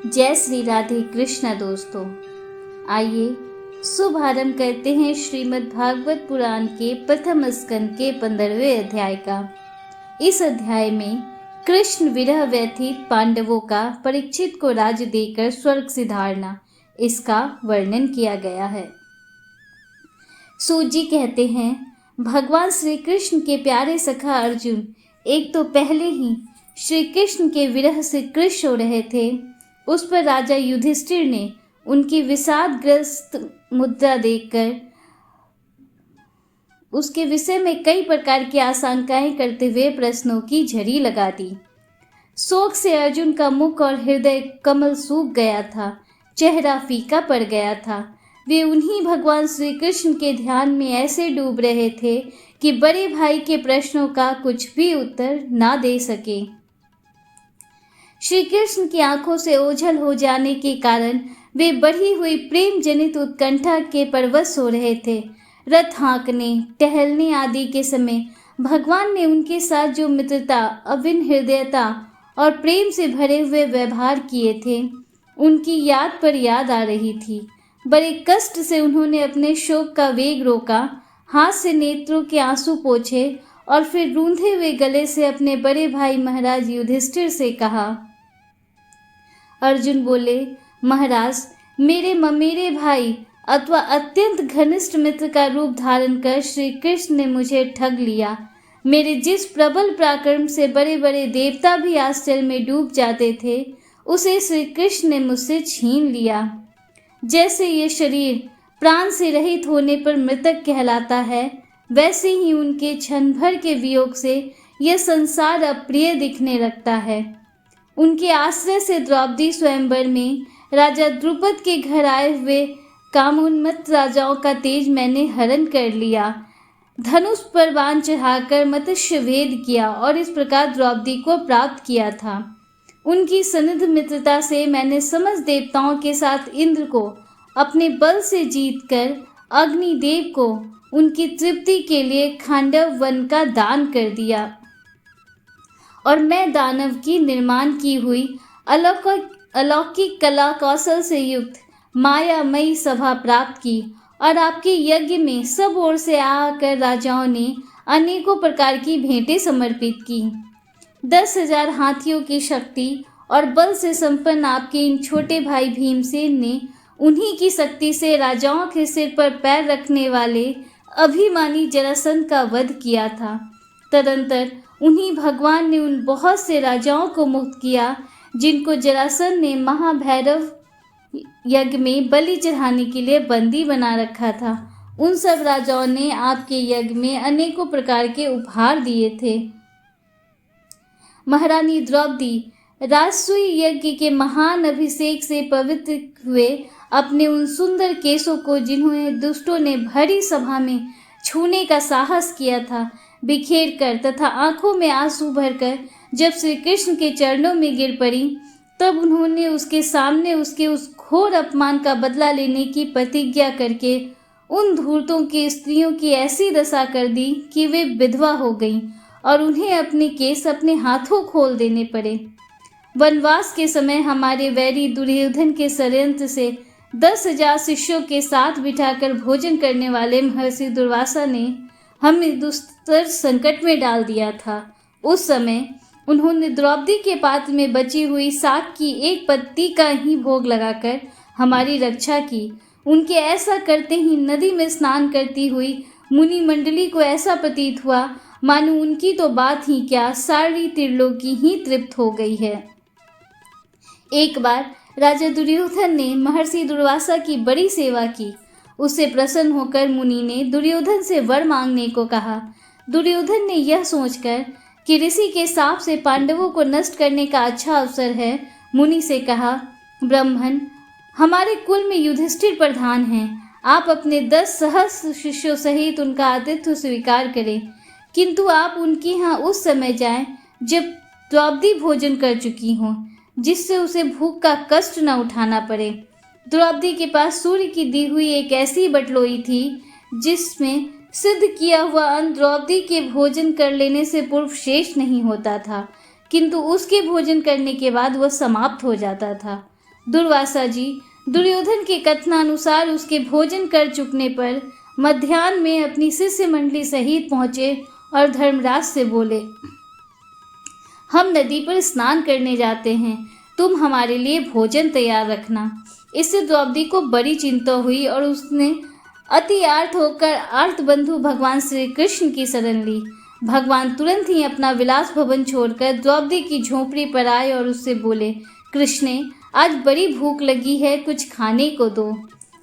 जय श्री राधे कृष्ण दोस्तों, आइए शुभारंभ करते हैं श्रीमद् भागवत पुराण के प्रथम स्कंद के 15वें अध्याय का। इस अध्याय में कृष्ण विरह व्यथित पांडवों का परीक्षित को राज्य देकर स्वर्ग सिधारना, इसका वर्णन किया गया है। सूत जी कहते हैं, भगवान श्री कृष्ण के प्यारे सखा अर्जुन एक तो पहले ही श्री कृष्ण के विरह से कृश हो रहे थे। उस पर राजा युधिष्ठिर ने उनकी विषादग्रस्त मुद्रा देखकर उसके विषय में कई प्रकार की आशंकाएं करते हुए प्रश्नों की झड़ी लगा दी। शोक से अर्जुन का मुख और हृदय कमल सूख गया था, चेहरा फीका पड़ गया था। वे उन्हीं भगवान श्री कृष्ण के ध्यान में ऐसे डूब रहे थे कि बड़े भाई के प्रश्नों का कुछ भी उत्तर ना दे सके। श्री कृष्ण की आंखों से ओझल हो जाने के कारण वे बढ़ी हुई प्रेम जनित उत्कंठा के परवश हो रहे थे। रथ हाँकने, टहलने आदि के समय भगवान ने उनके साथ जो मित्रता, अविन हृदयता और प्रेम से भरे हुए व्यवहार किए थे, उनकी याद पर याद आ रही थी। बड़े कष्ट से उन्होंने अपने शोक का वेग रोका, हाथ से नेत्रों के आंसू पोंछे और फिर रूंधे हुए गले से अपने बड़े भाई महाराज युधिष्ठिर से कहा। अर्जुन बोले, महाराज, मेरे ममेरे भाई अथवा अत्यंत घनिष्ठ मित्र का रूप धारण कर श्री कृष्ण ने मुझे ठग लिया। मेरे जिस प्रबल पराक्रम से बड़े बड़े देवता भी आश्चर्य में डूब जाते थे, उसे श्री कृष्ण ने मुझसे छीन लिया। जैसे ये शरीर प्राण से रहित होने पर मृतक कहलाता है, वैसे ही उनके क्षण भर के वियोग से यह संसार अप्रिय दिखने लगता है। उनके आश्रय से द्रौपदी स्वयंवर में राजा द्रुपद के घर आए हुए कामोन्मत्त राजाओं का तेज मैंने हरण कर लिया। धनुष पर बाण चढ़ाकर मत्स्य भेद किया और इस प्रकार द्रौपदी को प्राप्त किया था। उनकी सनिध मित्रता से मैंने समस्त देवताओं के साथ इंद्र को अपने बल से जीतकर अग्निदेव को उनकी तृप्ति के लिए खांडव वन का दान कर दिया और मैं दानव की निर्माण की हुई अलौकिक कला कौशल से युक्त मायामयी सभा प्राप्त की और आपके यज्ञ में सब ओर से आकर राजाओं ने अनेकों प्रकार की भेंटें समर्पित की। 10,000 हाथियों की शक्ति और बल से संपन्न आपके इन छोटे भाई भीमसेन ने उन्हीं की शक्ति से राजाओं के सिर पर पैर रखने वाले अभिमानी जरासंध का वध किया था। तदंतर उन्हीं भगवान ने उन बहुत से राजाओं को मुक्त किया जिनको जरासंध ने महाभैरव यज्ञ में बलि चढ़ाने के लिए बंदी बना रखा था। उन सब राजाओं ने आपके यज्ञ में अनेकों प्रकार के उपहार दिए थे। महारानी द्रौपदी राजसूय यज्ञ के महान अभिषेक से पवित्र हुए अपने उन सुंदर केशों को, जिन्होंने दुष्टों ने भरी सभा में छूने का साहस किया था, बिखेर कर तथा आंखों में आंसू भरकर जब श्री कृष्ण के चरणों में गिर पड़ी, तब उन्होंने उसके सामने उसके उस घोर अपमान का बदला लेने की प्रतिज्ञा करके उन धूर्तों की स्त्रियों की ऐसी दशा कर दी कि वे विधवा हो गईं और उन्हें अपने केस अपने हाथों खोल देने पड़े। वनवास के समय हमारे वैरी दुर्योधन के षड्यंत्र से 10,000 शिष्यों के साथ बिठाकर भोजन करने वाले महर्षि दुर्वासा ने हमें दुस्तर संकट में डाल दिया था। उस समय उन्होंने द्रौपदी के पात्र में बची हुई शाक की एक पत्ती का ही भोग लगाकर हमारी रक्षा की। उनके ऐसा करते ही नदी में स्नान करती हुई मुनि मंडली को ऐसा प्रतीत हुआ मानो उनकी तो बात ही क्या, सारी त्रिलोकी ही तृप्त हो गई है। एक बार राजा दुर्योधन ने महर्षि दुर्वासा की बड़ी सेवा की। उससे प्रसन्न होकर मुनि ने दुर्योधन से वर मांगने को कहा। दुर्योधन ने यह सोचकर कि ऋषि के शाप से पांडवों को नष्ट करने का अच्छा अवसर है, मुनि से कहा, ब्राह्मण, हमारे कुल में युधिष्ठिर प्रधान हैं। आप अपने 10 सहस्त्र शिष्यों सहित उनका आतिथ्य स्वीकार करें, किंतु आप उनके यहाँ उस समय जाएं जब द्रौपदी भोजन कर चुकी हों, जिससे उसे भूख का कष्ट न उठाना पड़े। द्रौपदी के पास सूर्य की दी हुई एक ऐसी बटलोई थी जिसमें सिद्ध किया हुआ अन्न द्रौपदी के भोजन कर लेने से पूर्व शेष नहीं होता था, किंतु उसके भोजन करने के बाद वह समाप्त हो जाता था। दुर्वासा जी, दुर्योधन के कथनानुसार उसके भोजन कर चुकने पर मध्याह्न में अपनी शिष्य मंडली सहित पहुंचे और धर्मराज से बोले, हम नदी पर स्नान करने जाते हैं, तुम हमारे लिए भोजन तैयार रखना। इससे द्रौपदी को बड़ी चिंता हुई और उसने अति आर्त होकर आर्त बंधु भगवान श्री कृष्ण की शरण ली। भगवान तुरंत ही अपना विलास भवन छोड़कर द्रौपदी की झोपड़ी पर आए और उससे बोले, कृष्णे, आज बड़ी भूख लगी है, कुछ खाने को दो।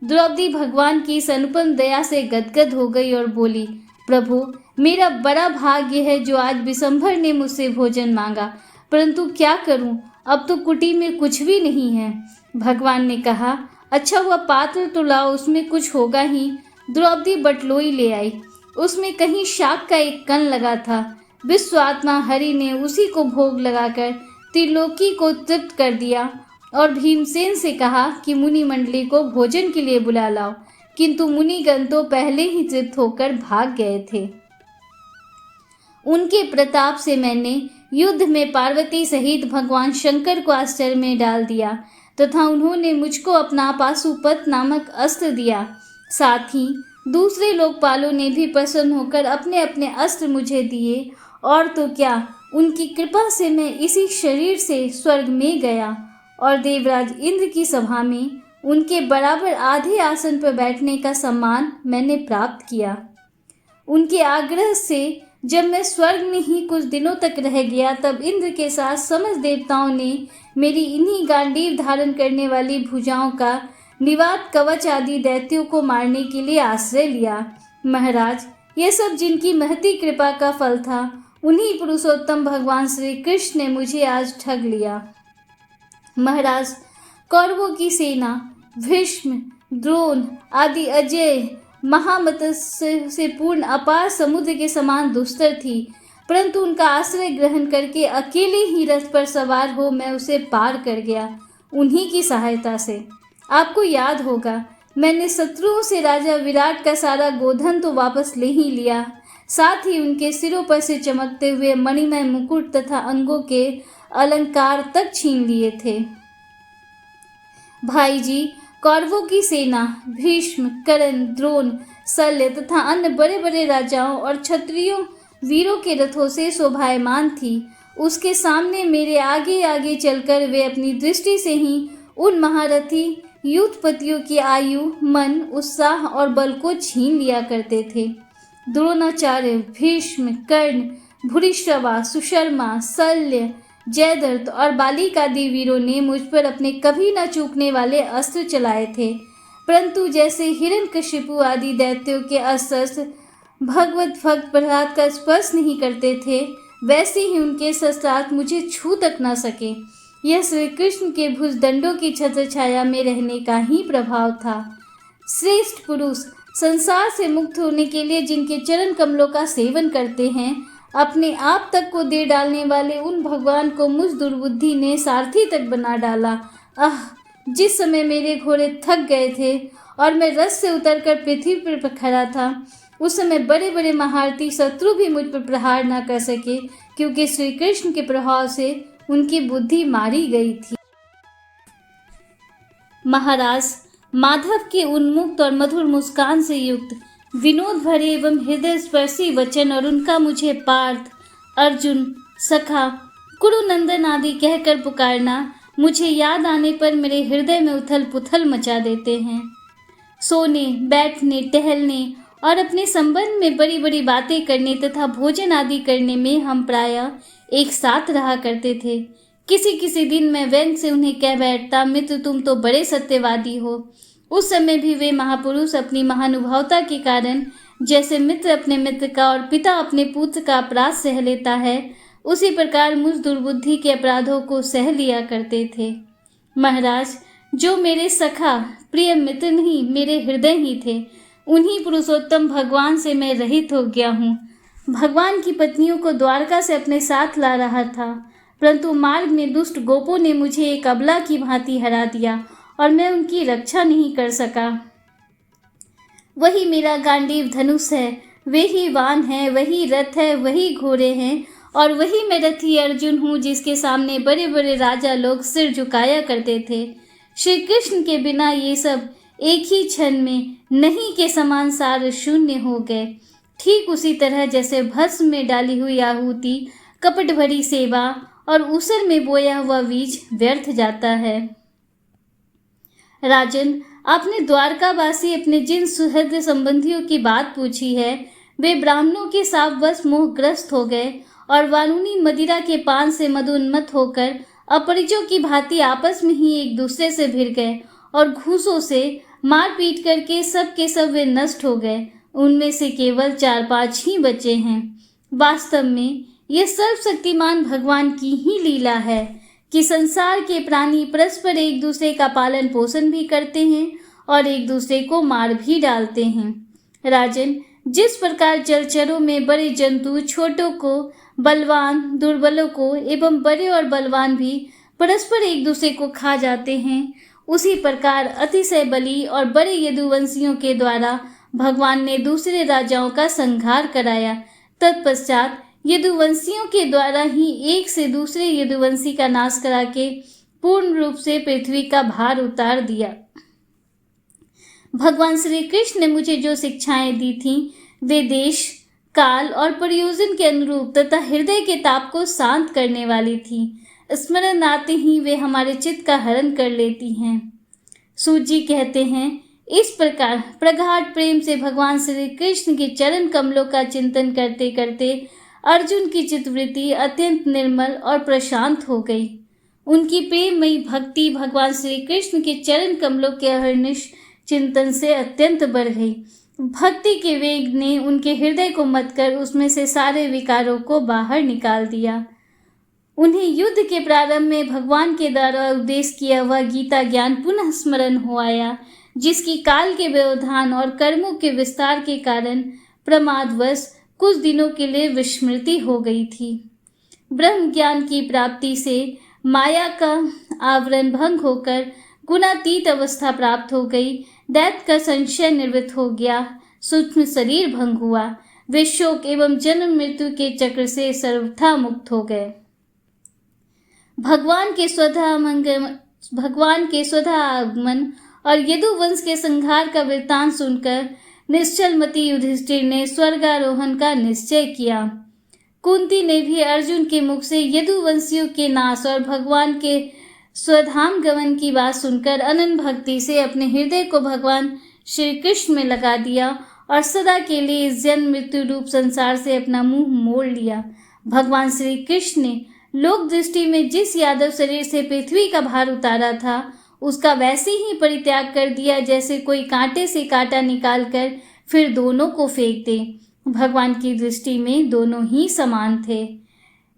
द्रौपदी भगवान की इस अनुपम दया से गदगद हो गई और बोली, प्रभु, मेरा बड़ा भाग्य है जो आज विशंभर ने मुझसे भोजन मांगा, परंतु क्या करूं, अब तो कुटी में कुछ भी नहीं है। भगवान ने कहा, अच्छा हुआ पात्र तो लाओ, उसमें कुछ होगा ही। द्रौपदी बटलोई ले आई, उसमें कहीं शाक का एक कण लगा था। विश्वात्मा हरि ने उसी को भोग लगाकर त्रिलोकी को तृप्त कर दिया और भीमसेन से कहा कि मुनि मंडली को भोजन के लिए बुला लाओ, किंतु मुनिगण तो पहले ही तृप्त होकर भाग गए थे। उनके प्रताप से मैंने युद्ध में पार्वती सहित भगवान शंकर को आश्चर्य में डाल दिया तथा उन्होंने मुझको अपना पाशुपत नामक अस्त्र दिया। साथ ही दूसरे लोकपालों ने भी प्रसन्न होकर अपने अपने अस्त्र मुझे दिए, और तो क्या, उनकी कृपा से मैं इसी शरीर से स्वर्ग में गया और देवराज इंद्र की सभा में उनके बराबर आधे आसन पर बैठने का सम्मान मैंने प्राप्त किया। उनके आग्रह से जब मैं स्वर्ग में ही कुछ दिनों तक रह गया, तब इंद्र के साथ समस्त देवताओं ने मेरी इन्हीं गांडीव धारण करने वाली भुजाओं का निवात कवच आदि दैत्यों को मारने के लिए आश्रय लिया। महाराज, ये सब जिनकी महती कृपा का फल था, उन्हीं पुरुषोत्तम भगवान श्री कृष्ण ने मुझे आज ठग लिया। महाराज, कौरवों की सेना भीष्म, द्रोण आदि अजय महामत्स्य से पूर्ण अपार समुद्र के समान दुस्तर थी, परंतु उनका आश्रय ग्रहण करके अकेले ही रथ पर सवार हो मैं उसे पार कर गया, उन्हीं की सहायता से। आपको याद होगा, मैंने शत्रुओं से राजा विराट का सारा गोधन तो वापस ले ही लिया, साथ ही उनके सिरों पर से चमकते हुए मणिमय मुकुट तथा अंगों के अलंकार तक छीन लिए थे। भाई जी, कौरवों की सेना भीष्म, कर्ण, द्रोण, शल्य तथा अन्य बड़े बड़े राजाओं और क्षत्रियों वीरों के रथों से शोभायमान थी। उसके सामने मेरे आगे आगे चलकर वे अपनी दृष्टि से ही उन महारथी युद्धपतियों की आयु, मन, उत्साह और बल को छीन लिया करते थे। द्रोणाचार्य, भीष्म, कर्ण, भूरिश्रवा, सुशर्मा, शल्य, जयद्रथ और बालिक आदि वीरों ने मुझ पर अपने कभी न चूकने वाले अस्त्र चलाए थे, परंतु जैसे हिरण्यकशिपु आदि दैत्यों के अस्त्र भगवत भक्त प्रहलाद का स्पर्श नहीं करते थे, वैसे ही उनके शस्त्रास्त्र मुझे छू तक न सके। यह श्री कृष्ण के भुजदंडों की छत्र छाया में रहने का ही प्रभाव था। श्रेष्ठ पुरुष संसार से मुक्त होने के लिए जिनके चरण कमलों का सेवन करते हैं, अपने आप तक को दे डालने वाले उन भगवान को मुझ दुर्बुद्धि ने सारथी तक बना डाला। जिस समय मेरे घोड़े थक गए थे और मैं रथ से उतरकर पृथ्वी पर खड़ा था, उस समय बड़े बड़े महारथी शत्रु भी मुझ पर प्रहार न कर सके, क्योंकि श्री कृष्ण के प्रभाव से उनकी बुद्धि मारी गई थी। महाराज, माधव के उन्मुक्त और मधुर मुस्कान से युक्त विनोद भरे एवं हृदय स्पर्शी वचन और उनका मुझे पार्थ, अर्जुन, सखा, कुरुनंदन आदि कहकर पुकारना मुझे याद आने पर मेरे हृदय में उथल पुथल मचा देते हैं। सोने, बैठने, टहलने और अपने संबंध में बड़ी बड़ी बातें करने तथा भोजन आदि करने में हम प्रायः एक साथ रहा करते थे। किसी किसी दिन मैं व्यंग से उन्हें कह बैठता, मित्र तुम तो बड़े सत्यवादी हो। उस समय भी वे महापुरुष अपनी महानुभावता के कारण जैसे मित्र अपने मित्र का और पिता अपने पुत्र का अपराध सह लेता है, उसी प्रकार मुझ दुर्बुद्धि के अपराधों को सह लिया करते थे। महाराज, जो मेरे सखा प्रिय मित्र नहीं मेरे हृदय ही थे, उन्हीं पुरुषोत्तम भगवान से मैं रहित हो गया हूँ। भगवान की पत्नियों को द्वारका से अपने साथ ला रहा था, परंतु मार्ग में दुष्ट गोपों ने मुझे एक अबला की भांति हरा दिया और मैं उनकी रक्षा नहीं कर सका। वही मेरा गांडीव धनुष है, वे ही वाहन है, वही रथ है, वही घोड़े हैं और वही मैं रथी अर्जुन हूँ जिसके सामने बड़े बड़े राजा लोग सिर झुकाया करते थे। श्री कृष्ण के बिना ये सब एक ही क्षण में नहीं के समान सार शून्य हो गए। ठीक उसी तरह जैसे भस्म में डाली हुई आहुति, कपट भरी सेवा और ऊसर में बोया हुआ बीज व्यर्थ जाता है। राजन, आपने द्वारकावासी अपने जिन सुहृद संबंधियों की बात पूछी है, वे ब्राह्मणों के शापवश मोहग्रस्त हो गए और वारुणी मदिरा के पान से मदोन्मत्त होकर अपरिचयों की भांति आपस में ही एक दूसरे से भिड़ गए और घूसों से मार पीट करके सब के सब वे नष्ट हो गए। उनमें से केवल 4-5 ही बचे हैं। वास्तव में यह सर्वशक्तिमान भगवान की ही लीला है कि संसार के प्राणी परस्पर एक दूसरे का पालन पोषण भी करते हैं और एक दूसरे को मार भी डालते हैं। राजन, जिस प्रकार जलचरों में बड़े जंतु छोटों को, बलवान दुर्बलों को एवं बड़े और बलवान भी परस्पर एक दूसरे को खा जाते हैं, उसी प्रकार अतिशय बली और बड़े यदुवंशियों के द्वारा भगवान ने दूसरे राजाओं का संहार कराया। तत्पश्चात यदुवंशियों के द्वारा ही एक से दूसरे यदुवंशी का नाश करा के पूर्ण रूप से पृथ्वी का भार उतार दिया। भगवान श्री कृष्ण ने मुझे जो शिक्षाएं दी थीं, वे देश, काल और प्रयोजन के अनुरूप तथा हृदय के ताप को शांत करने वाली थीं। स्मरण आते ही वे हमारे चित्त का हरण कर लेती हैं। सूत जी कहते हैं, इस प्रकार प्रगाढ़ प्रेम से भगवान श्री कृष्ण के चरण कमलों का चिंतन करते करते अर्जुन की चित्तवृत्ति अत्यंत निर्मल और प्रशांत हो गई। उनकी प्रेममयी भक्ति भगवान श्री कृष्ण के चरण कमलों के अहर्निश चिंतन से अत्यंत बढ़ गई। भक्ति के वेग ने उनके हृदय को मत कर उसमें से सारे विकारों को बाहर निकाल दिया। उन्हें युद्ध के प्रारंभ में भगवान के द्वारा उपदेश किया हुआ गीता ज्ञान पुनः स्मरण हो आया, जिसकी काल के व्यवधान और कर्मों के विस्तार के कारण प्रमादवश कुछ दिनों के लिए विस्मृति हो गई थी। ब्रह्म ज्ञान की प्राप्ति से माया का आवरण भंग होकर गुणातीत अवस्था प्राप्त हो गई। दैत्य का संशय निवृत्त हो गया, सूक्ष्म शरीर भंग हुआ। वे शोक एवं जन्म मृत्यु के चक्र से सर्वथा मुक्त हो गए। भगवान के स्वतः आगमन और यदुवंश के संहार का वृत्तांत सुनकर निश्चलमती युधिष्ठिर ने स्वर्गारोहण का निश्चय किया। कुंती ने भी अर्जुन के मुख से यदुवंशियों के नाश और भगवान के स्वधाम गमन की बात सुनकर अनन्य भक्ति से अपने हृदय को भगवान श्री कृष्ण में लगा दिया और सदा के लिए इस जन्म मृत्यु रूप संसार से अपना मुंह मोड़ लिया। भगवान श्री कृष्ण ने लोक दृष्टि में जिस यादव शरीर से पृथ्वी का भार उतारा था, उसका वैसे ही परित्याग कर दिया जैसे कोई कांटे से कांटा निकालकर फिर दोनों को फेंक दे। भगवान की दृष्टि में दोनों ही समान थे।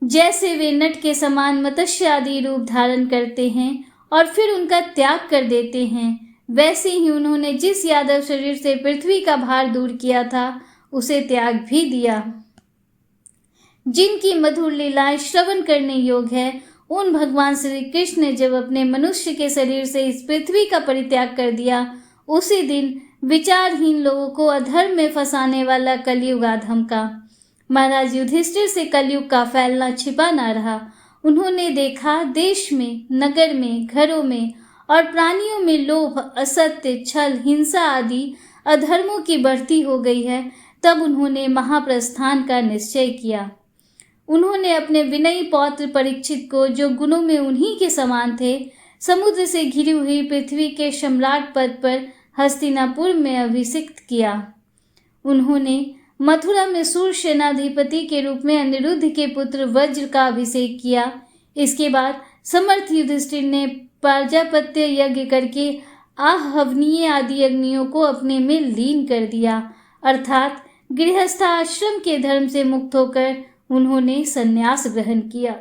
जैसे वे नट के समान मत्स्य आदि रूप धारण करते हैं और फिर उनका त्याग कर देते हैं, वैसे ही उन्होंने जिस यादव शरीर से पृथ्वी का भार दूर किया था, उसे त्याग भी दिया। जिनकी मधुर लीलाएं श्रवण करने योग्य है, उन भगवान श्री कृष्ण ने जब अपने मनुष्य के शरीर से इस पृथ्वी का परित्याग कर दिया, उसी दिन विचारहीन लोगों को अधर्म में फंसाने वाला कलयुग आ धमका। महाराज युधिष्ठिर से कलयुग का फैलना छिपा न रहा। उन्होंने देखा देश में, नगर में, घरों में और प्राणियों में लोभ, असत्य, छल, हिंसा आदि अधर्मों की बढ़ती हो गई है। तब उन्होंने महाप्रस्थान का निश्चय किया। उन्होंने अपने विनयी पौत्र परीक्षित को, जो गुणों में उन्हीं के समान थे, समुद्र से घिरी हुई पृथ्वी के सम्राट पद पर हस्तिनापुर में अभिषिक्त किया। उन्होंने मथुरा में सूर सेनाधिपति के रूप में अनिरुद्ध के पुत्र वज्र का अभिषेक किया। इसके बाद समर्थ युधिष्ठिर ने प्राजापत्य यज्ञ करके आहवनीय आदि अग्नियों को अपने में लीन कर दिया, अर्थात गृहस्थाश्रम के धर्म से मुक्त होकर उन्होंने संन्यास ग्रहण किया।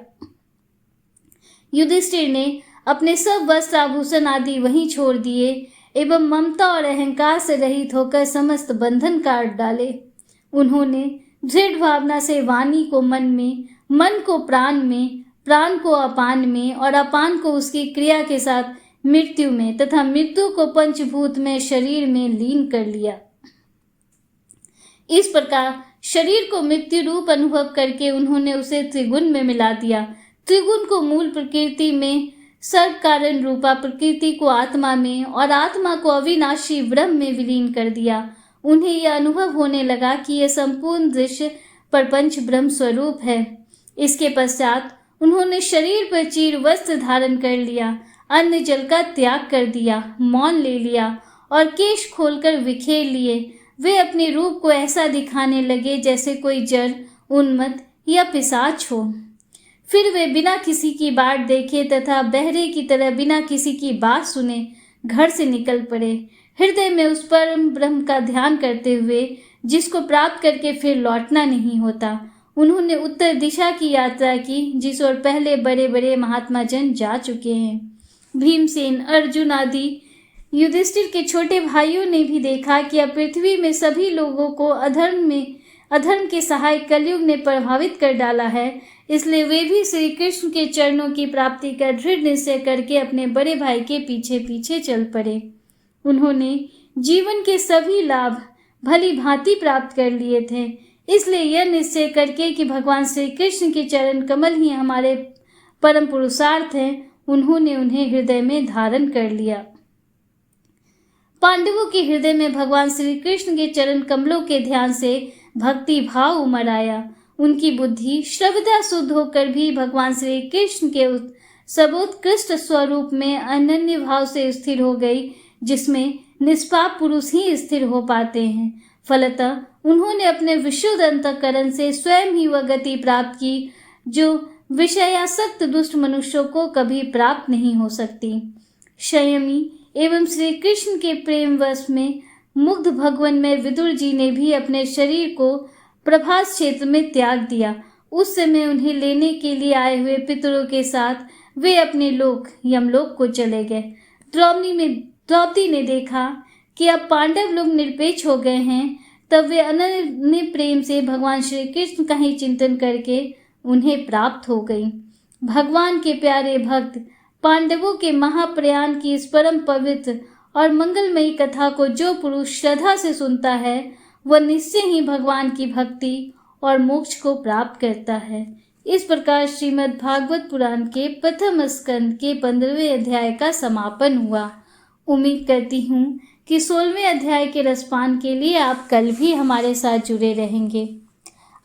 युधिष्ठिर ने अपने सब वस्त्र आभूषण आदि वहीं छोड़ दिए एवं ममता और अहंकार से रहित होकर समस्त बंधन काट डाले। उन्होंने दृढ़ भावना से वाणी को मन में, मन को प्राण में, प्राण को अपान में और अपान को उसकी क्रिया के साथ मृत्यु में तथा मृत्यु को पंचभूत में शरीर में लीन कर लिया। इस प्रकार शरीर को मृत्यु रूप अनुभव करके उन्होंने उसे त्रिगुण में मिला दिया। त्रिगुण को मूल प्रकृति में सर्व कारण रूपा प्रकृति को आत्मा में और आत्मा को अविनाशी ब्रह्म में विलीन कर दिया। उन्हें यह अनुभव होने लगा कि यह संपूर्ण दृश्य प्रपंच ब्रह्म स्वरूप है। इसके पश्चात उन्होंने शरीर पर चीर वस्त्र धारण कर लिया, अन्न जल का त्याग कर दिया, मौन ले लिया और केश खोलकर बिखेर लिए। वे अपने रूप को ऐसा दिखाने लगे जैसे कोई जड़, उन्मत्त या पिशाच हो। फिर वे बिना किसी की बाट देखे तथा बहरे की तरह बिना किसी की बात सुने घर से निकल पड़े, हृदय में उस परम ब्रह्म का ध्यान करते हुए जिसको प्राप्त करके फिर लौटना नहीं होता। उन्होंने उत्तर दिशा की यात्रा की, जिस ओर पहले बड़े बड़े महात्मा जन जा चुके हैं। भीमसेन, अर्जुन आदि युधिष्ठिर के छोटे भाइयों ने भी देखा कि अब पृथ्वी में सभी लोगों को अधर्म के सहायक कलयुग ने प्रभावित कर डाला है। इसलिए वे भी श्री कृष्ण के चरणों की प्राप्ति का दृढ़ निश्चय करके अपने बड़े भाई के पीछे पीछे चल पड़े। उन्होंने जीवन के सभी लाभ भली भांति प्राप्त कर लिए थे। इसलिए यह निश्चय करके कि भगवान श्री कृष्ण के चरण कमल ही हमारे परम पुरुषार्थ हैं, उन्होंने उन्हें हृदय में धारण कर लिया। पांडवों के हृदय में भगवान श्री कृष्ण के चरण कमलों के ध्यान से भक्ति भाव उमड़ आया। उनकी बुद्धि श्रद्धा शुद्ध होकर भी भगवान श्री कृष्ण के सर्वोत्कृष्ट स्वरूप में अनन्य भाव से स्थिर हो गई, जिसमें निष्पाप पुरुष ही स्थिर हो पाते हैं। फलतः उन्होंने अपने विशुद्ध अंतःकरण से स्वयं ही वह गति प्राप्त की जो विषयासक्त दुष्ट मनुष्यों को कभी प्राप्त नहीं हो सकती। संयमी एवं श्री कृष्ण के प्रेम वश में मुग्ध भगवान में विदुर जी ने भी अपने शरीर को प्रभास क्षेत्र में त्याग दिया। उस समय उन्हें लेने के लिए आए हुए पितरों के साथ वे अपने लोक यमलोक को चले गए। द्रौपदी ने देखा कि अब पांडव लोग निरपेक्ष हो गए हैं, तब वे अनन्य प्रेम से भगवान श्री कृष्ण का ही चिंतन करके उन्हें प्राप्त हो गई। भगवान के प्यारे भक्त पांडवों के महाप्रयाण की इस परम पवित्र और मंगलमयी कथा को जो पुरुष श्रद्धा से सुनता है, वह निश्चय ही भगवान की भक्ति और मोक्ष को प्राप्त करता है। इस प्रकार श्रीमद् भागवत पुराण के प्रथम स्कंद के 15वें अध्याय का समापन हुआ। उम्मीद करती हूँ कि 16वें अध्याय के रसपान के लिए आप कल भी हमारे साथ जुड़े रहेंगे।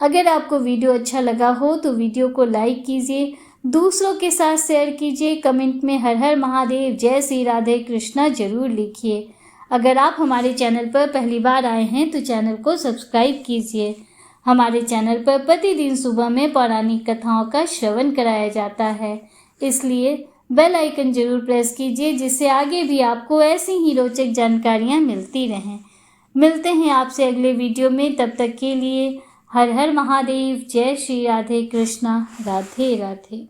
अगर आपको वीडियो अच्छा लगा हो तो वीडियो को लाइक कीजिए, दूसरों के साथ शेयर कीजिए, कमेंट में हर हर महादेव, जय श्री राधे कृष्णा जरूर लिखिए। अगर आप हमारे चैनल पर पहली बार आए हैं तो चैनल को सब्सक्राइब कीजिए। हमारे चैनल पर प्रतिदिन सुबह में पौराणिक कथाओं का श्रवण कराया जाता है, इसलिए बेल आइकन जरूर प्रेस कीजिए, जिससे आगे भी आपको ऐसी ही रोचक जानकारियाँ मिलती रहें। मिलते हैं आपसे अगले वीडियो में, तब तक के लिए हर हर महादेव, जय श्री राधे कृष्णा, राधे राधे।